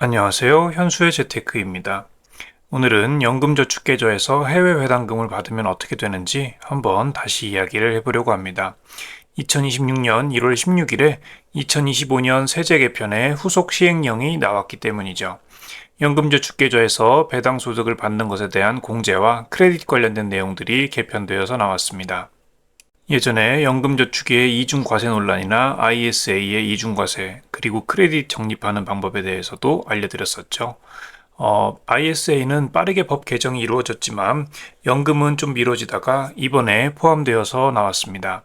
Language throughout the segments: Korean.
안녕하세요. 현수의 재테크입니다. 오늘은 연금저축계좌에서 해외 배당금을 받으면 어떻게 되는지 한번 다시 이야기를 해보려고 합니다. 2026년 1월 16일에 2025년 세제 개편의 후속 시행령이 나왔기 때문이죠. 연금저축계좌에서 배당소득을 받는 것에 대한 공제와 크레딧 관련된 내용들이 개편되어서 나왔습니다. 예전에 연금저축의 이중과세 논란이나 ISA의 이중과세, 그리고 크레딧 적립하는 방법에 대해서도 알려드렸었죠. ISA는 빠르게 법 개정이 이루어졌지만 연금은 좀 미뤄지다가 이번에 포함되어서 나왔습니다.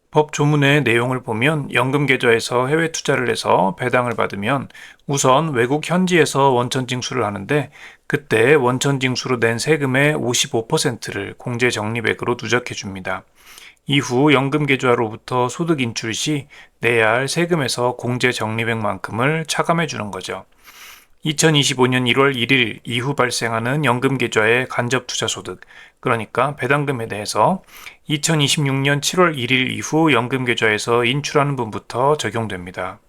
법 조문의 내용을 보면 연금 계좌에서 해외 투자를 해서 배당을 받으면 우선 외국 현지에서 원천 징수를 하는데, 그때 원천 징수로 낸 세금의 55%를 공제 적립액으로 누적해 줍니다. 이후 연금 계좌로부터 소득 인출 시 내야 할 세금에서 공제 적립액만큼을 차감해 주는 거죠. 2025년 1월 1일 이후 발생하는 연금 계좌의 간접 투자 소득, 그러니까 배당금에 대해서 2026년 7월 1일 이후 연금 계좌에서 인출하는 분부터 적용됩니다.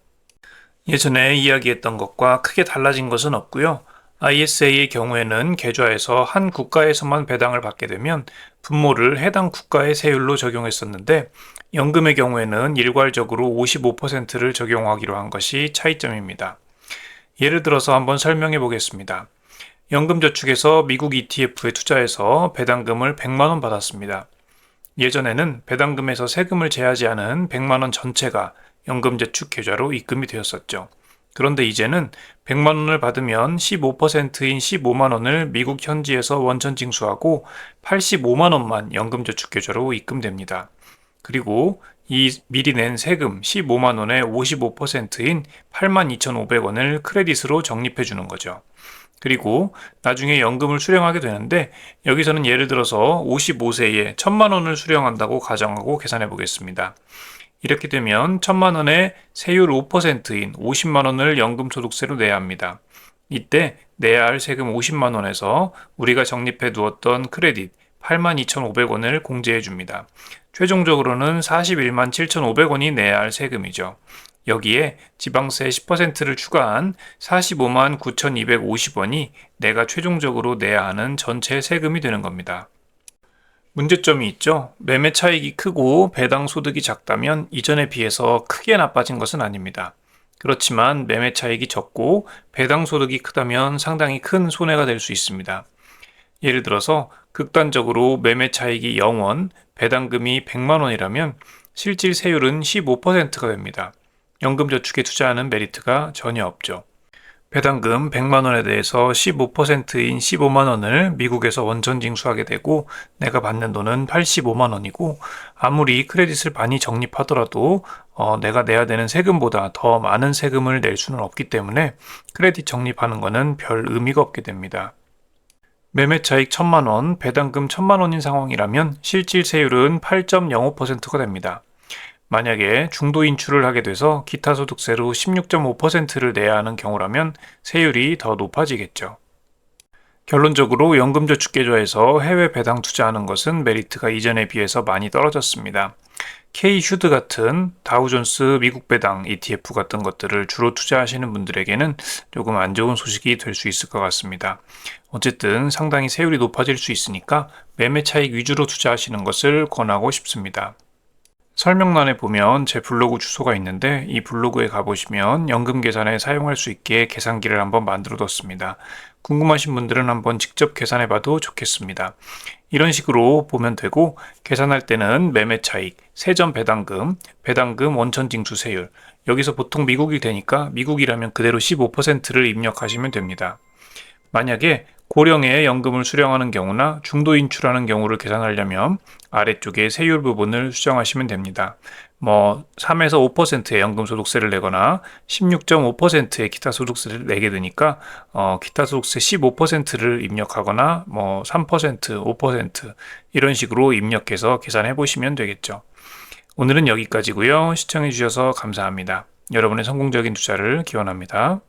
예전에 이야기했던 것과 크게 달라진 것은 없고요. ISA의 경우에는 계좌에서 한 국가에서만 배당을 받게 되면 분모를 해당 국가의 세율로 적용했었는데, 연금의 경우에는 일괄적으로 55%를 적용하기로 한 것이 차이점입니다. 예를 들어서 한번 설명해 보겠습니다. 연금저축에서 미국 ETF에 투자해서 배당금을 100만 원 받았습니다. 예전에는 배당금에서 세금을 제하지 않은 100만 원 전체가 연금저축 계좌로 입금이 되었었죠. 그런데 이제는 100만 원을 받으면 15%인 15만 원을 미국 현지에서 원천 징수하고 85만 원만 연금저축 계좌로 입금됩니다. 그리고 이 미리 낸 세금 15만 원의 55%인 82,500원을 크레딧으로 적립해 주는 거죠. 그리고 나중에 연금을 수령하게 되는데, 여기서는 예를 들어서 55세에 1,000만 원을 수령한다고 가정하고 계산해 보겠습니다. 이렇게 되면 1,000만 원의 세율 5%인 50만 원을 연금소득세로 내야 합니다. 이때 내야 할 세금 50만 원에서 우리가 적립해 두었던 크레딧 82,500원을 공제해 줍니다. 최종적으로는 41만 7,500원이 내야 할 세금이죠. 여기에 지방세 10%를 추가한 45만 9,250원이 내가 최종적으로 내야 하는 전체 세금이 되는 겁니다. 문제점이 있죠. 매매 차익이 크고 배당 소득이 작다면 이전에 비해서 크게 나빠진 것은 아닙니다. 그렇지만 매매 차익이 적고 배당 소득이 크다면 상당히 큰 손해가 될 수 있습니다. 예를 들어서 극단적으로 매매 차익이 0원, 배당금이 100만 원이라면 실질 세율은 15%가 됩니다. 연금저축에 투자하는 메리트가 전혀 없죠. 배당금 100만 원에 대해서 15%인 15만 원을 미국에서 원천 징수하게 되고 내가 받는 돈은 85만 원이고, 아무리 크레딧을 많이 적립하더라도 내가 내야 되는 세금보다 더 많은 세금을 낼 수는 없기 때문에 크레딧 적립하는 것은 별 의미가 없게 됩니다. 매매 차익 1,000만 원, 배당금 1,000만 원인 상황이라면 실질 세율은 8.05%가 됩니다. 만약에 중도 인출을 하게 돼서 기타 소득세로 16.5%를 내야 하는 경우라면 세율이 더 높아지겠죠. 결론적으로 연금저축계좌에서 해외 배당 투자하는 것은 메리트가 이전에 비해서 많이 떨어졌습니다. K-슈드 같은 다우존스 미국 배당 ETF 같은 것들을 주로 투자하시는 분들에게는 조금 안 좋은 소식이 될 수 있을 것 같습니다. 어쨌든 상당히 세율이 높아질 수 있으니까 매매 차익 위주로 투자하시는 것을 권하고 싶습니다. 설명란에 보면 제 블로그 주소가 있는데, 이 블로그에 가보시면 연금 계산에 사용할 수 있게 계산기를 한번 만들어 뒀습니다. 궁금하신 분들은 한번 직접 계산해 봐도 좋겠습니다. 이런 식으로 보면 되고, 계산할 때는 매매 차익, 세전 배당금, 배당금 원천 징수 세율, 여기서 보통 미국이 되니까 미국이라면 그대로 15%를 입력하시면 됩니다. 만약에 고령에 연금을 수령하는 경우나 중도 인출하는 경우를 계산하려면 아래쪽에 세율 부분을 수정하시면 됩니다. 3에서 5%의 연금소득세를 내거나 16.5%의 기타 소득세를 내게 되니까 기타 소득세 15%를 입력하거나 3%, 5% 이런 식으로 입력해서 계산해 보시면 되겠죠. 오늘은 여기까지고요. 시청해 주셔서 감사합니다. 여러분의 성공적인 투자를 기원합니다.